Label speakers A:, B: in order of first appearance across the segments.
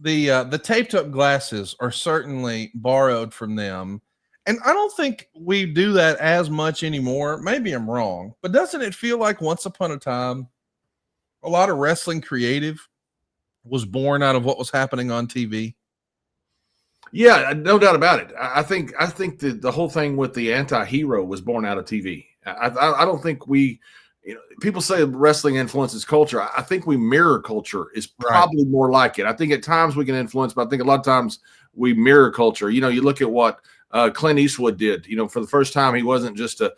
A: The taped up glasses are certainly borrowed from them. And I don't think we do that as much anymore. Maybe I'm wrong, but doesn't it feel like once upon a time, a lot of wrestling creative was born out of what was happening on TV?
B: Yeah, no doubt about it. I think the whole thing with the anti-hero was born out of TV. I don't think people say wrestling influences culture. I think we mirror culture is probably more like it. I think at times we can influence, but I think a lot of times we mirror culture. You look at what Clint Eastwood did. For the first time, he wasn't just a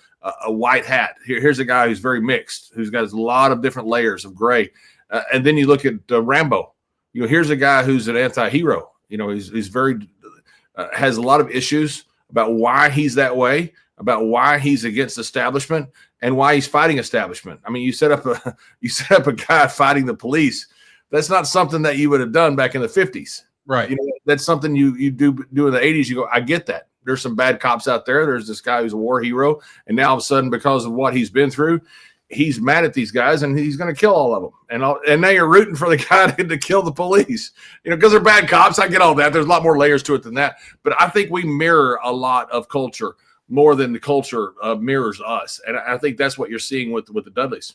B: white hat. Here's a guy who's very mixed, who's got a lot of different layers of gray. And then you look at Rambo. Here's a guy who's an anti-hero. He's very has a lot of issues about why he's that way, about why he's against establishment, and why he's fighting establishment. I mean, you set up a guy fighting the police. That's not something that you would have done back in the 50s.
A: Right.
B: That's something you do in the 80s. You go, I get that. There's some bad cops out there. There's this guy who's a war hero. And now all of a sudden, because of what he's been through, he's mad at these guys and he's going to kill all of them. And now you're rooting for the guy to kill the police, because they're bad cops. I get all that. There's a lot more layers to it than that. But I think we mirror a lot of culture more than the culture mirrors us. And I think that's what you're seeing with the Dudleys.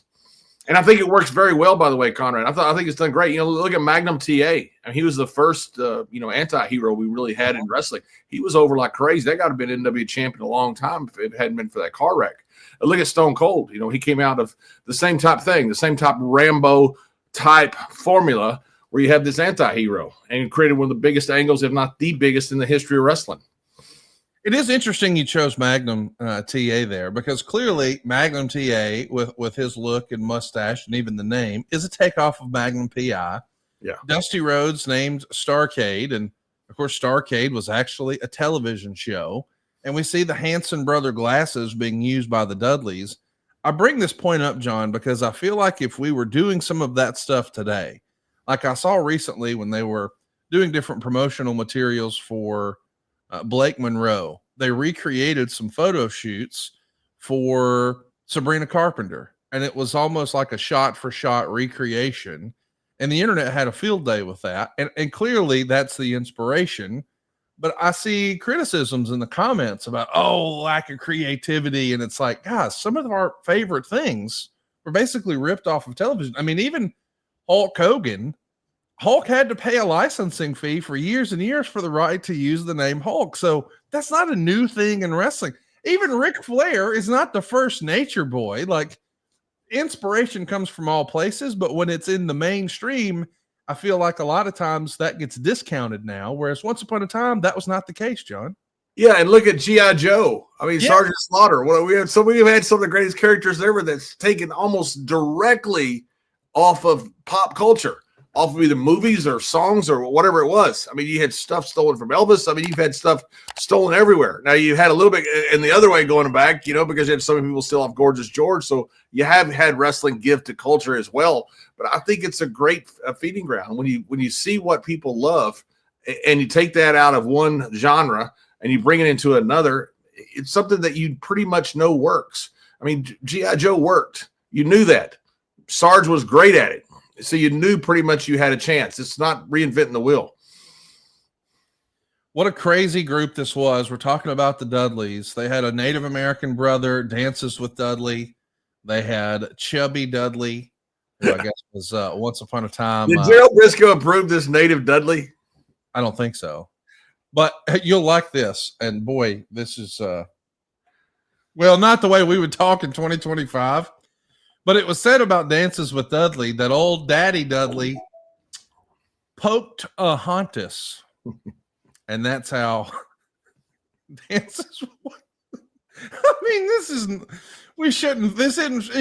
B: And I think it works very well, by the way, Conrad. I think it's done great. Look at Magnum TA. I mean, he was the first, anti-hero we really had in wrestling. He was over like crazy. That got to be an NW champion a long time if it hadn't been for that car wreck. Look at Stone Cold. He came out of the same type thing, the same type Rambo type formula where you have this anti-hero and created one of the biggest angles, if not the biggest in the history of wrestling.
A: It is interesting you chose Magnum TA there, because clearly Magnum TA with his look and mustache and even the name is a takeoff of Magnum PI.
B: Yeah.
A: Dusty Rhodes named Starrcade, and of course Starrcade was actually a television show. And we see the Hanson brother glasses being used by the Dudleys. I bring this point up, John, because I feel like if we were doing some of that stuff today, like I saw recently when they were doing different promotional materials for Blake Monroe, they recreated some photo shoots for Sabrina Carpenter, and it was almost like a shot for shot recreation, and the internet had a field day with that. And clearly that's the inspiration, but I see criticisms in the comments about, lack of creativity. And it's like, guys, some of our favorite things were basically ripped off of television. I mean, even Hulk had to pay a licensing fee for years and years for the right to use the name Hulk. So that's not a new thing in wrestling. Even Ric Flair is not the first Nature Boy. Like, inspiration comes from all places, but when it's in the mainstream, I feel like a lot of times that gets discounted now, whereas once upon a time, that was not the case, John.
B: Yeah, and look at G.I. Joe. I mean, Sergeant Slaughter. We've had some of the greatest characters ever that's taken almost directly off of pop culture, off of either movies or songs or whatever it was. I mean, you had stuff stolen from Elvis. I mean, you've had stuff stolen everywhere. Now, you had a little bit in the other way going back, because you had some people still off Gorgeous George. So you have had wrestling give to culture as well. But I think it's a great feeding ground when you see what people love and you take that out of one genre and you bring it into another. It's something that you pretty much know works. I mean, G.I. Joe worked. You knew that. Sarge was great at it. So you knew pretty much you had a chance. It's not reinventing the wheel.
A: What a crazy group this was. We're talking about the Dudleys. They had a Native American brother, Dances with Dudley. They had Chubby Dudley, who I guess was once upon a time.
B: Did Gerald Briscoe approve this Native Dudley?
A: I don't think so. But you'll like this. And boy, this is, not the way we would talk in 2025. But it was said about Dances with Dudley that old Daddy Dudley poked a Hontus. And that's how Dances. I mean, it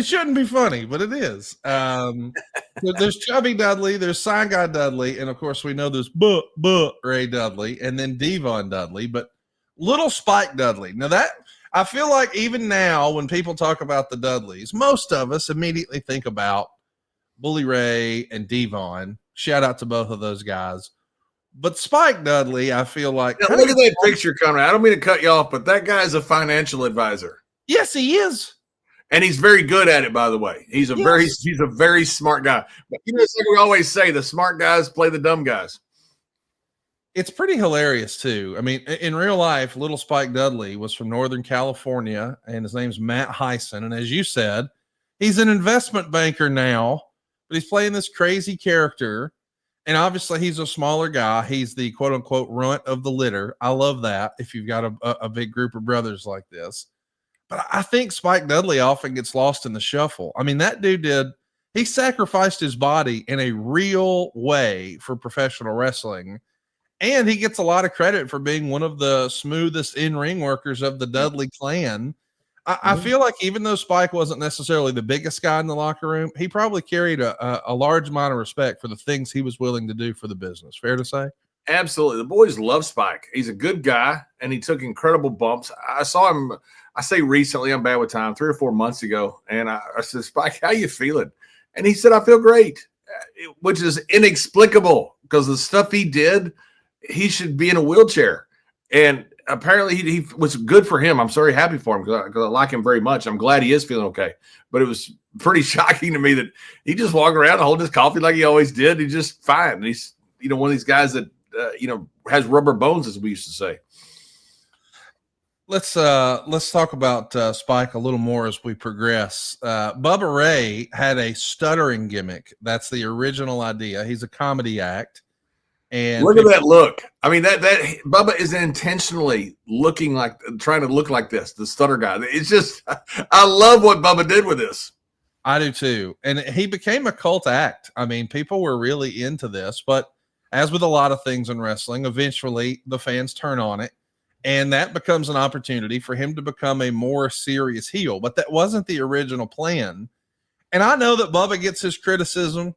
A: shouldn't be funny, but it is. There's Chubby Dudley, there's Sign Guy Dudley, and of course we know there's Bubba Ray Dudley, and then Devon Dudley, but Little Spike Dudley. Now that, I feel like even now when people talk about the Dudleys, most of us immediately think about Bully Ray and Devon. Shout out to both of those guys. But Spike Dudley, I feel like.
B: Now, look at that picture, Conrad. I don't mean to cut you off, but that guy's a financial advisor.
A: Yes, he is.
B: And he's very good at it, by the way. He's a very smart guy. But it's like we always say, the smart guys play the dumb guys.
A: It's pretty hilarious too. I mean, in real life, little Spike Dudley was from Northern California, and his name's Matt Hyson. And as you said, he's an investment banker now, but he's playing this crazy character. And obviously he's a smaller guy. He's the quote unquote runt of the litter. I love that if you've got a big group of brothers like this. But I think Spike Dudley often gets lost in the shuffle. I mean, that dude he sacrificed his body in a real way for professional wrestling. And he gets a lot of credit for being one of the smoothest in-ring workers of the Dudley clan. I feel like even though Spike wasn't necessarily the biggest guy in the locker room, he probably carried a large amount of respect for the things he was willing to do for the business. Fair to say?
B: Absolutely. The boys love Spike. He's a good guy, and he took incredible bumps. I saw him, I say recently, I'm bad with time, 3 or 4 months ago, and I said, Spike, how you feeling? And he said, I feel great, which is inexplicable because the stuff he did, he should be in a wheelchair. And apparently he was good for him. I'm sorry, happy for him because I like him very much. I'm glad he is feeling okay. But it was pretty shocking to me that he just walked around holding his coffee like he always did. He's just fine. And he's, one of these guys that, has rubber bones, as we used to say.
A: Let's talk about Spike a little more as we progress. Bubba Ray had a stuttering gimmick. That's the original idea. He's a comedy act. And
B: look at that look. I mean, that Bubba is intentionally trying to look like this, the stutter guy. It's just, I love what Bubba did with this.
A: I do too. And he became a cult act. I mean, people were really into this, but as with a lot of things in wrestling, eventually the fans turn on it, and that becomes an opportunity for him to become a more serious heel. But that wasn't the original plan. And I know that Bubba gets his criticism.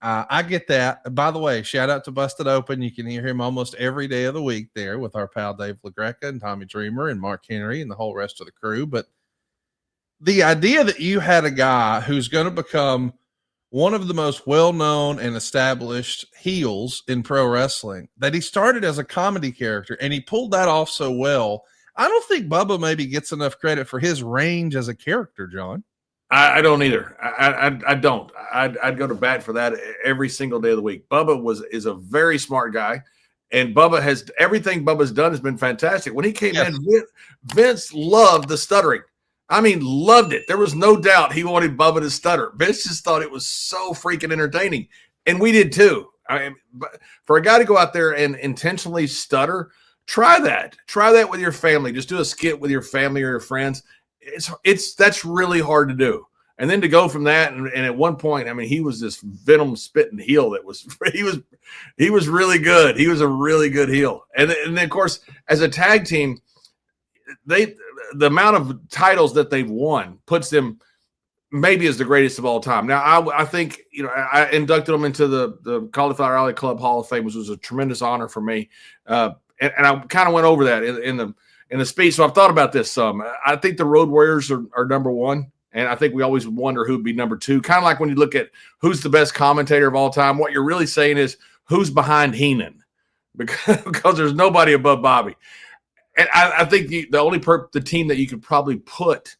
A: I get that. By the way, shout out to Busted Open. You can hear him almost every day of the week there with our pal Dave LaGreca and Tommy Dreamer and Mark Henry and the whole rest of the crew. But the idea that you had a guy who's going to become one of the most well-known and established heels in pro wrestling, that he started as a comedy character and he pulled that off so well, I don't think Bubba maybe gets enough credit for his range as a character, John.
B: I don't either. I don't. I'd go to bat for that every single day of the week. Bubba is a very smart guy, and everything Bubba's done has been fantastic. When he came in, Vince loved the stuttering. I mean, loved it. There was no doubt he wanted Bubba to stutter. Vince just thought it was so freaking entertaining, and we did too. I mean, for a guy to go out there and intentionally stutter, try that. Try that with your family. Just do a skit with your family or your friends. That's really hard to do. And then to go from that, and at one point, I mean, he was this venom spitting heel that was he was really good. He was a really good heel. And then of course, as a tag team, the amount of titles that they've won puts them maybe as the greatest of all time. Now, I think I inducted them into the Cauliflower Alley Club Hall of Fame, which was a tremendous honor for me. And I kind of went over that in the speech. So I've thought about this some. I think the Road Warriors are number one. And I think we always wonder who'd be number two. Kind of like when you look at who's the best commentator of all time, what you're really saying is who's behind Heenan, because there's nobody above Bobby. And I think the team that you could probably put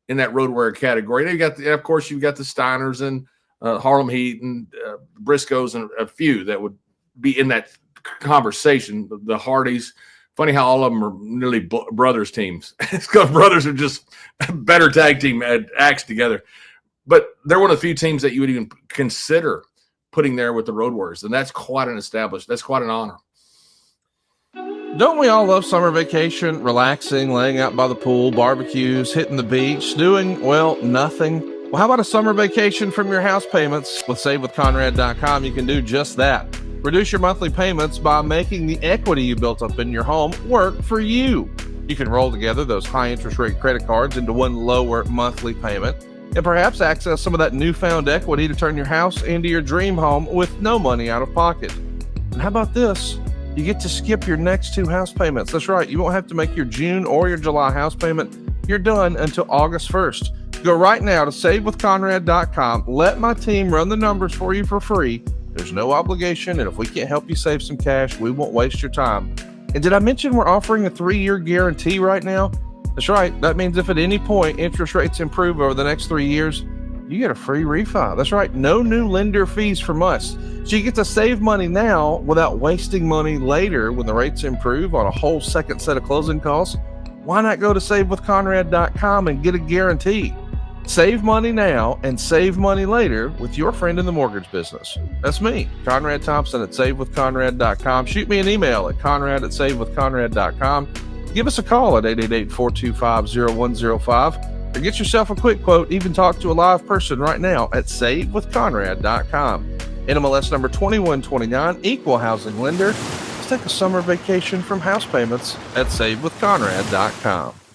B: in that Road Warrior category, you've got the Steiners and Harlem Heat and Briscoes and a few that would be in that conversation. The Hardys. Funny how all of them are nearly brothers teams. It's because brothers are just better tag team acts together. But they're one of the few teams that you would even consider putting there with the Road Warriors. And that's quite that's quite an honor.
A: Don't we all love summer vacation, relaxing, laying out by the pool, barbecues, hitting the beach, doing, well, nothing? Well, how about a summer vacation from your house payments? With SaveWithConrad.com, you can do just that. Reduce your monthly payments by making the equity you built up in your home work for you. You can roll together those high interest rate credit cards into one lower monthly payment and perhaps access some of that newfound equity to turn your house into your dream home with no money out of pocket. And how about this? You get to skip your next 2 house payments. That's right. You won't have to make your June or your July house payment. You're done until August 1st. Go right now to SaveWithConrad.com. Let my team run the numbers for you for free. There's no obligation, and if we can't help you save some cash, we won't waste your time. And did I mention we're offering a 3-year guarantee right now? That's right. That means if at any point interest rates improve over the next 3 years, you get a free refi. That's right. No new lender fees from us. So you get to save money now without wasting money later when the rates improve on a whole second set of closing costs. Why not go to savewithconrad.com and get a guarantee? Save money now and save money later with your friend in the mortgage business. That's me, Conrad Thompson at savewithconrad.com. Shoot me an email at conrad@savewithconrad.com. Give us a call at 888-425-0105 or get yourself a quick quote. Even talk to a live person right now at savewithconrad.com. NMLS number 2129, equal housing lender. Let's take a summer vacation from house payments at savewithconrad.com.